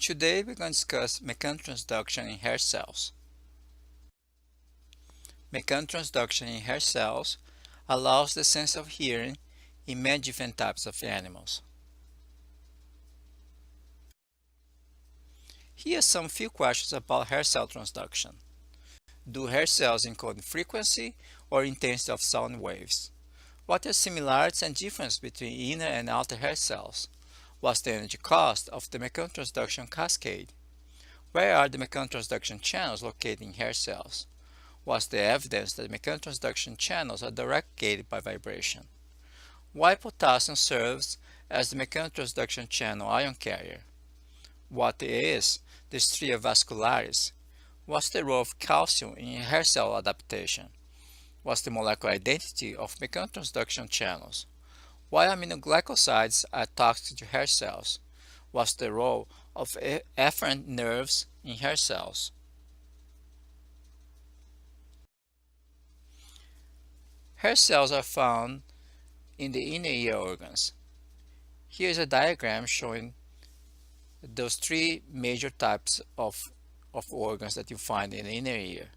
Today we're going to discuss mechanotransduction in hair cells. Mechanotransduction in hair cells allows the sense of hearing in many different types of animals. Here are some few questions about hair cell transduction. Do hair cells encode frequency or intensity of sound waves? What are similarities and differences between inner and outer hair cells? What's the energy cost of the mechanotransduction cascade? Where are the mechanotransduction channels located in hair cells? What's the evidence that mechanotransduction channels are directly by vibration? Why potassium serves as the mechanotransduction channel ion carrier? What is the stria vascularis? What's the role of calcium in hair cell adaptation? What's the molecular identity of mechanotransduction channels? Why aminoglycosides are toxic to hair cells? What's the role of efferent nerves in hair cells? Hair cells are found in the inner ear organs. Here's a diagram showing those three major types of organs that you find in the inner ear.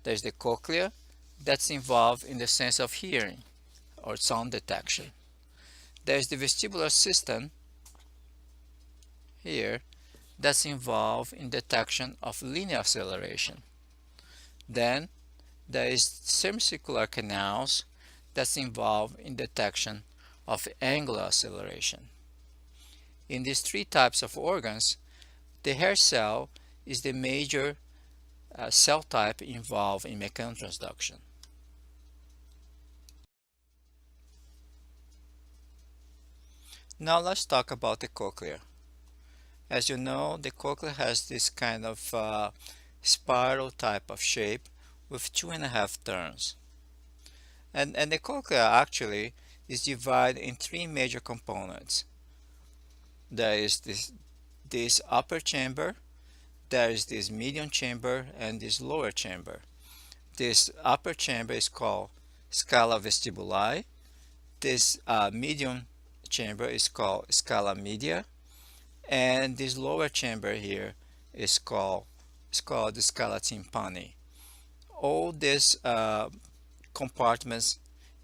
There's the cochlea that's involved in the sense of hearing or sound detection. There's the vestibular system here that's involved in detection of linear acceleration. Then there is semicircular canals that's involved in detection of angular acceleration. In these three types of organs, the hair cell is the major cell type involved in mechanotransduction. Now let's talk about the cochlea. As you know, the cochlea has this kind of spiral type of shape with 2.5 turns. And the cochlea actually is divided in three major components. There is this upper chamber, there is this medium chamber, and this lower chamber. This upper chamber is called scala vestibuli. This medium chamber is called scala media, and this lower chamber here is called the scala tympani. All these compartments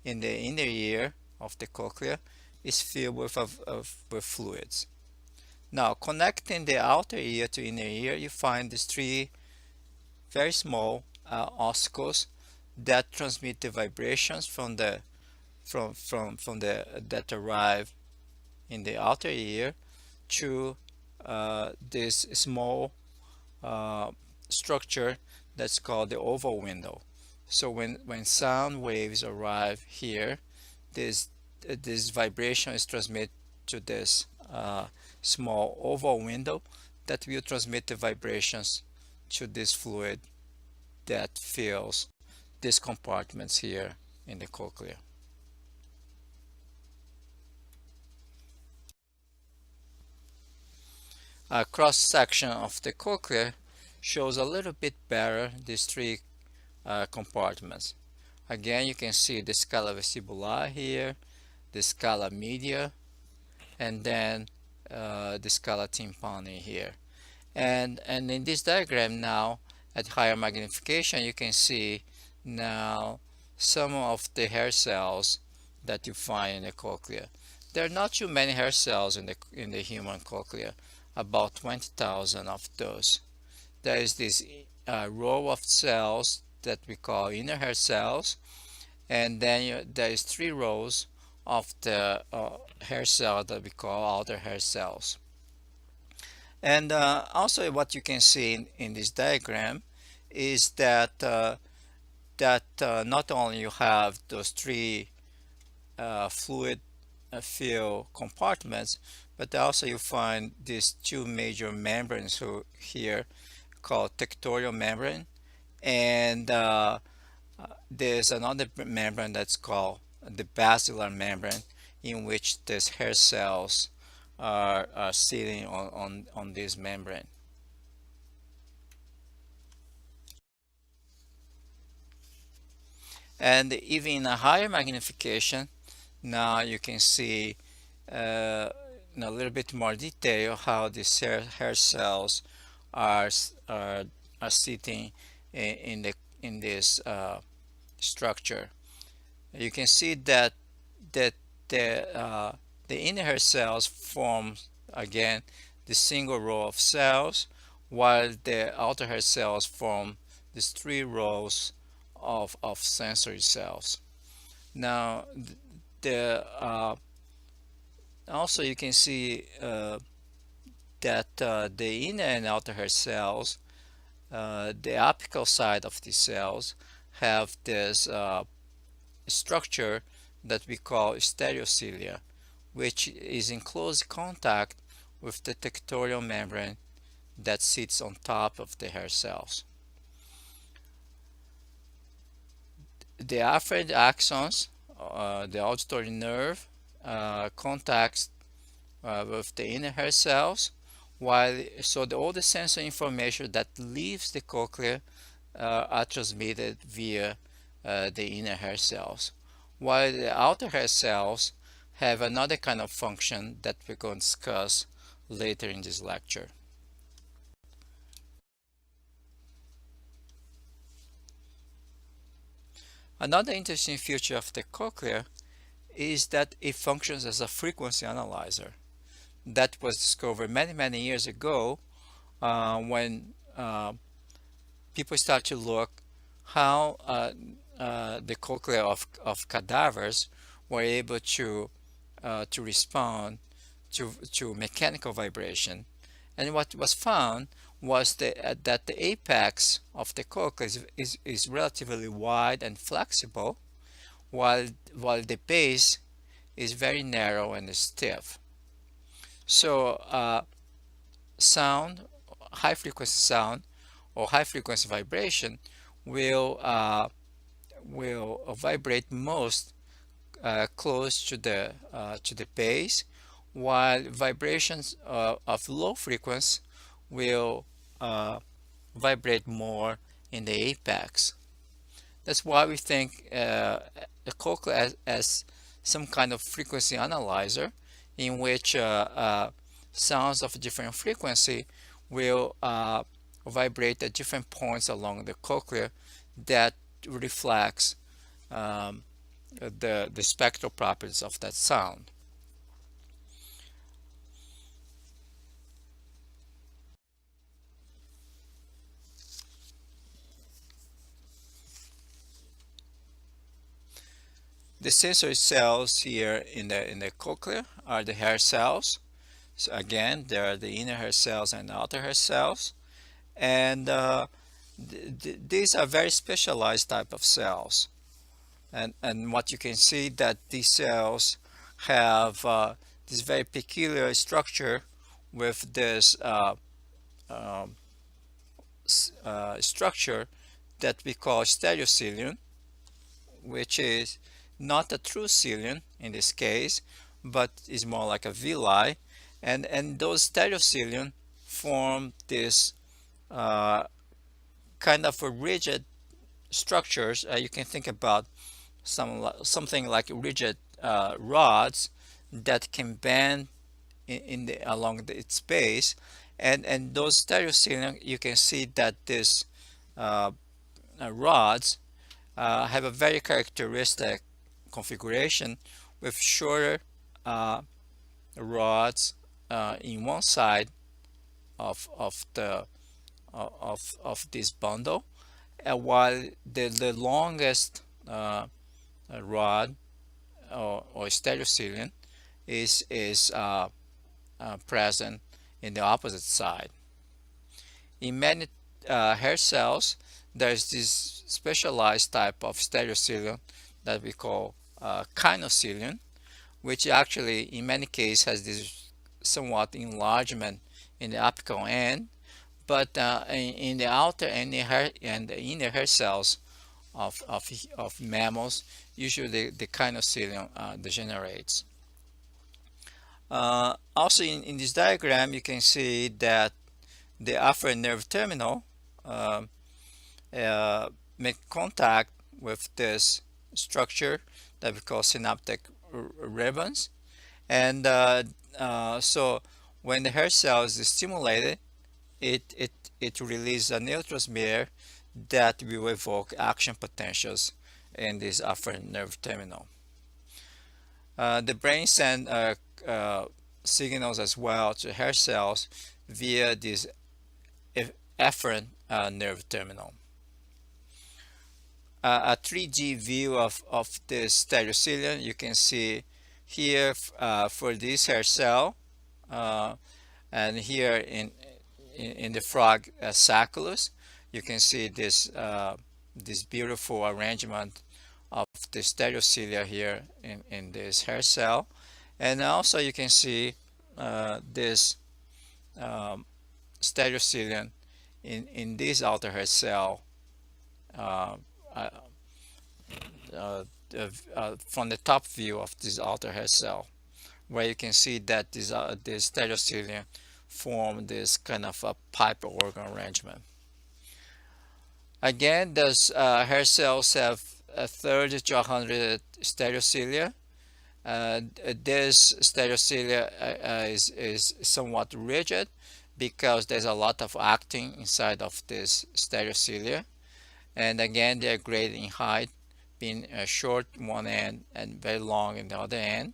in the inner ear of the cochlea is filled with fluids. Now, connecting the outer ear to inner ear, you find these three very small ossicles that transmit the vibrations that arrive in the outer ear to this small structure that's called the oval window. So when sound waves arrive here, this vibration is transmitted to this small oval window that will transmit the vibrations to this fluid that fills these compartments here in the cochlea. A cross section of the cochlea shows a little bit better these three compartments. Again, you can see the scala vestibuli here, the scala media, and then the scala tympani here. And in this diagram now, at higher magnification, you can see now some of the hair cells that you find in the cochlea. There are not too many hair cells in the human cochlea, about 20,000 of those. There is this row of cells that we call inner hair cells, and then there is 3 rows of the hair cell that we call outer hair cells. And also what you can see in this diagram is that not only you have those 3 fluid fill compartments, but also you find these 2 major membranes here called tectorial membrane, and there's another membrane that's called the basilar membrane, in which these hair cells are sitting on this membrane. And even in a higher magnification, now you can see in a little bit more detail how these hair cells are are sitting in the in this structure. You can see that the the inner hair cells form again the single row of cells, while the outer hair cells form these three rows of sensory cells. Now, the also you can see that the inner and outer hair cells, the apical side of the cells, have this structure that we call stereocilia, which is in close contact with the tectorial membrane that sits on top of the hair cells. The afferent axons, the auditory nerve, contacts with the inner hair cells, while all the sensory information that leaves the cochlea are transmitted via the inner hair cells, while the outer hair cells have another kind of function that we're going to discuss later in this lecture. Another interesting feature of the cochlea is that it functions as a frequency analyzer. That was discovered many years ago when people start to look how the cochlea of cadavers were able to respond to mechanical vibration. And what was found was that the apex of the cochlea is relatively wide and flexible, while the base is very narrow and stiff. So sound, high frequency sound or high frequency vibration will vibrate most close to the base, while vibrations of low frequency will vibrate more in the apex. That's why we think the cochlea as some kind of frequency analyzer, in which sounds of different frequency will vibrate at different points along the cochlea that reflects the spectral properties of that sound. The sensory cells here in the cochlea are the hair cells. So again, there are the inner hair cells and outer hair cells, and these are very specialized type of cells. And what you can see that these cells have this very peculiar structure with this structure that we call stereocilium, which is not a true cilium in this case, but is more like a villi, and those stereocilium form this kind of a rigid structures. You can think about something like rigid rods that can bend along its base, and those stereocilium, you can see that these rods have a very characteristic configuration with shorter rods in one side of this bundle, while the longest rod or stereocilium is present in the opposite side. In many hair cells, there's this specialized type of stereocilium that we call kinocilium, which actually in many cases has this somewhat enlargement in the apical end, but in the outer and the inner hair cells of mammals, usually the kinocilium degenerates. Also in this diagram, you can see that the afferent nerve terminal make contact with this structure that we call synaptic ribbons, and So when the hair cells is stimulated, it releases a neurotransmitter that will evoke action potentials in this afferent nerve terminal. The brain sends signals as well to hair cells via this efferent nerve terminal. A 3D view of this stereocilia, you can see here for this hair cell, and here in the frog sacculus, you can see this beautiful arrangement of the stereocilia here in this hair cell, and also you can see this um, stereocilium in this outer hair cell uh, uh, from the top view of this outer hair cell, where you can see that this stereocilia form this kind of a pipe organ arrangement. Again, those hair cells have 30 to 100 stereocilia. This stereocilia is somewhat rigid because there's a lot of actin inside of this stereocilia, and again they are graded in height, being short one end and very long in the other end,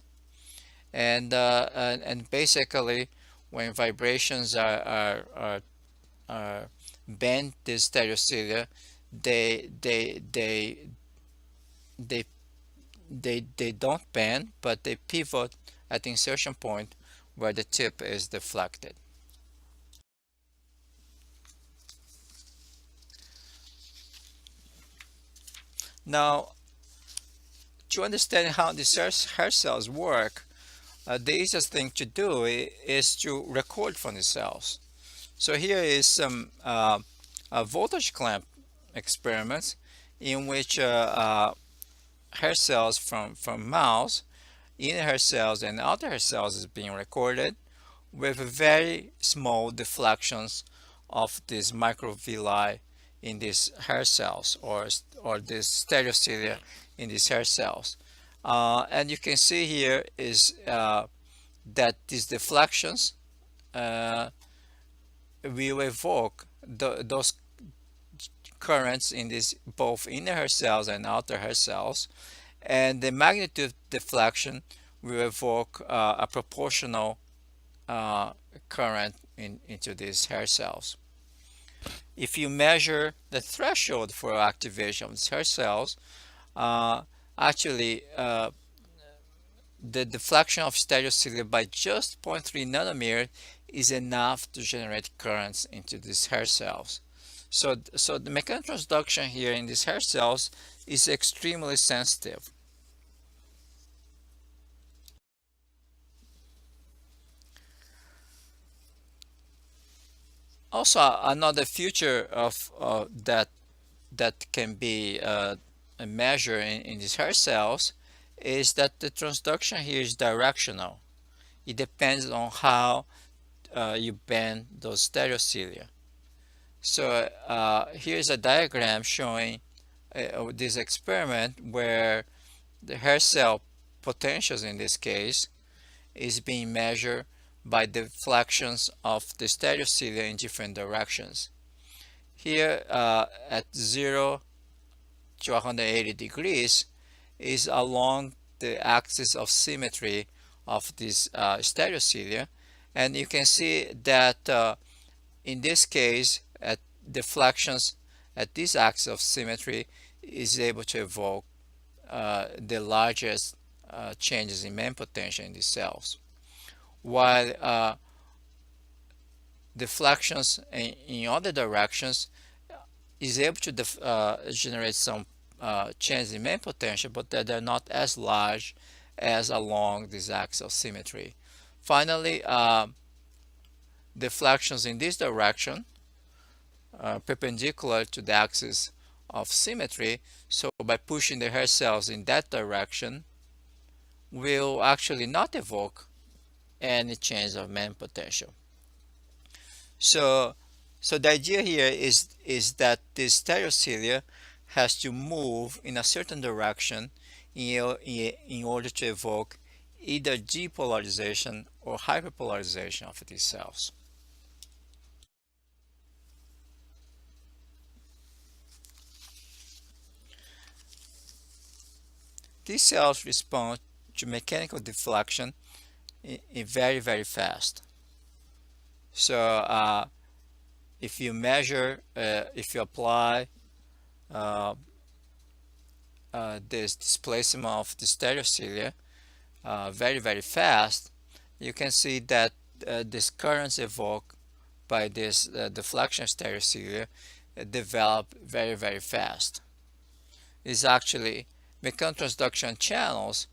and basically when vibrations are bend this stereocilia, they they they they they don't bend, but they pivot at the insertion point where the tip is deflected. Now, to understand how these hair cells work, the easiest thing to do is to record from the cells. So here is some voltage clamp experiments in which hair cells from mouse, inner hair cells and outer hair cells is being recorded with very small deflections of these microvilli in these hair cells, or this stereocilia in these hair cells. And you can see here is that these deflections will evoke those currents in these both inner hair cells and outer hair cells, and the magnitude deflection will evoke a proportional current into these hair cells. If you measure the threshold for activation of these hair cells, actually the deflection of stereocilia by just 0.3 nanometer is enough to generate currents into these hair cells. So the mechanotransduction here in these hair cells is extremely sensitive. Also, another feature of that can be a measure in these hair cells is that the transduction here is directional. It depends on how you bend those stereocilia. So here's a diagram showing this experiment where the hair cell potentials in this case is being measured by deflections of the stereocilia in different directions. Here at 0 to 180 degrees is along the axis of symmetry of this stereocilia, and you can see that in this case at deflections at this axis of symmetry is able to evoke the largest changes in main potential in these cells, while deflections in other directions is able to generate some changes in main potential, but that they're not as large as along this axis of symmetry. Finally, deflections in this direction perpendicular to the axis of symmetry, so by pushing the hair cells in that direction will actually not evoke any change of main potential. So the idea here is that this stereocilia has to move in a certain direction in order to evoke either depolarization or hyperpolarization of these cells. These cells respond to mechanical deflection very fast. So if you measure, if you apply uh, this displacement of the stereocilia very fast, you can see that these currents evoked by this deflection stereocilia develop very fast. It's actually mechanotransduction channels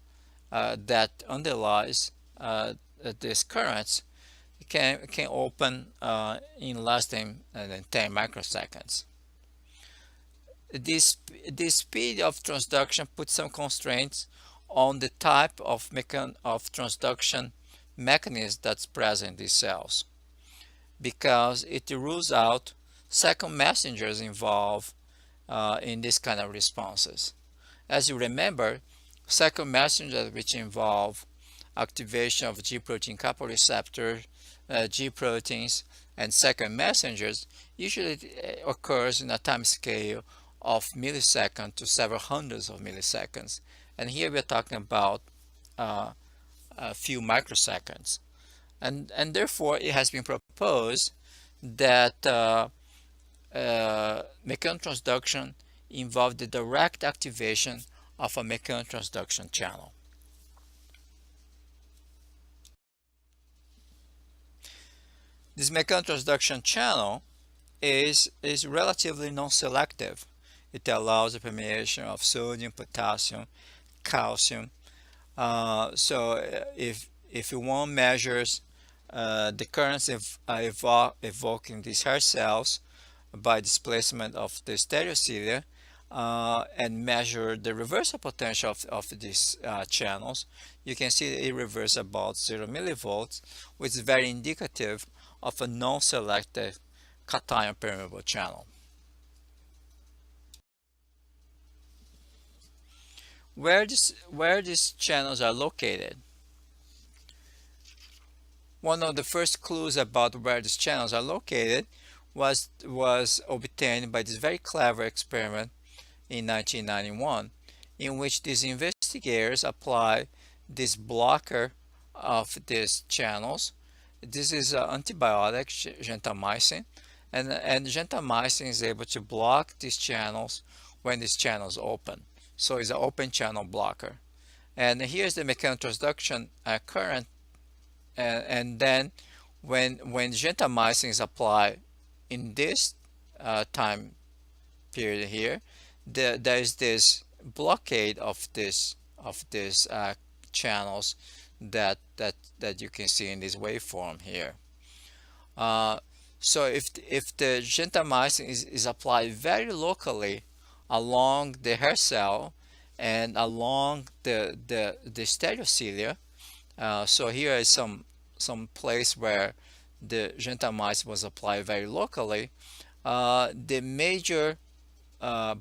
that underlies these currents can open in less than 10 microseconds. This speed of transduction puts some constraints on the type of transduction mechanism that's present in these cells, because it rules out second messengers involved in this kind of responses. As you remember, second messengers which involve activation of G protein couple receptor, G proteins, and second messengers usually occurs in a time scale of milliseconds to several hundreds of milliseconds. And here we're talking about a few microseconds. And therefore it has been proposed that mechanotransduction involves the direct activation of a mechanotransduction channel. This mechanotransduction channel is relatively non-selective. It allows the permeation of sodium, potassium, calcium. So if one measures the currents evoked in these hair cells by displacement of the stereocilia and measure the reversal potential of these channels, you can see that it reverses about 0 millivolts, which is very indicative of a non-selective cation permeable channel. Where these channels are located. One of the first clues about where these channels are located was obtained by this very clever experiment in 1991, in which these investigators apply this blocker of these channels. This is an antibiotic, gentamicin, and gentamicin is able to block these channels when these channels open. So it's an open channel blocker. And here's the mechanotransduction current, and then when gentamicin is applied in this time period here, there is this blockade of this channels that you can see in this waveform here. So if the gentamicin is applied very locally along the hair cell and along the stereocilia, so here is some place where the gentamicin was applied very locally, the major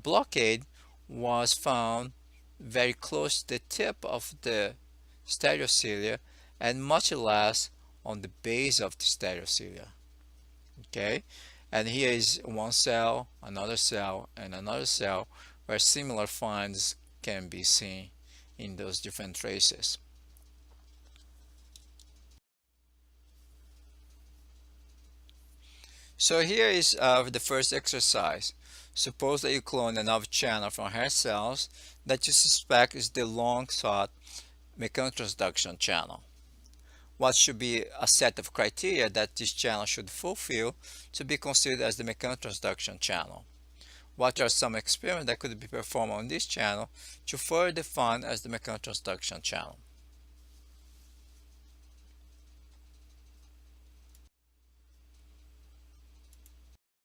blockade was found very close to the tip of the stereocilia and much less on the base of the stereocilia. Okay, and here is one cell, another cell, and another cell where similar finds can be seen in those different traces. So here is the first exercise. Suppose that you clone another channel from hair cells that you suspect is the long-sought mechanotransduction channel. What should be a set of criteria that this channel should fulfill to be considered as the mechanotransduction channel? What are some experiments that could be performed on this channel to further define as the mechanotransduction channel?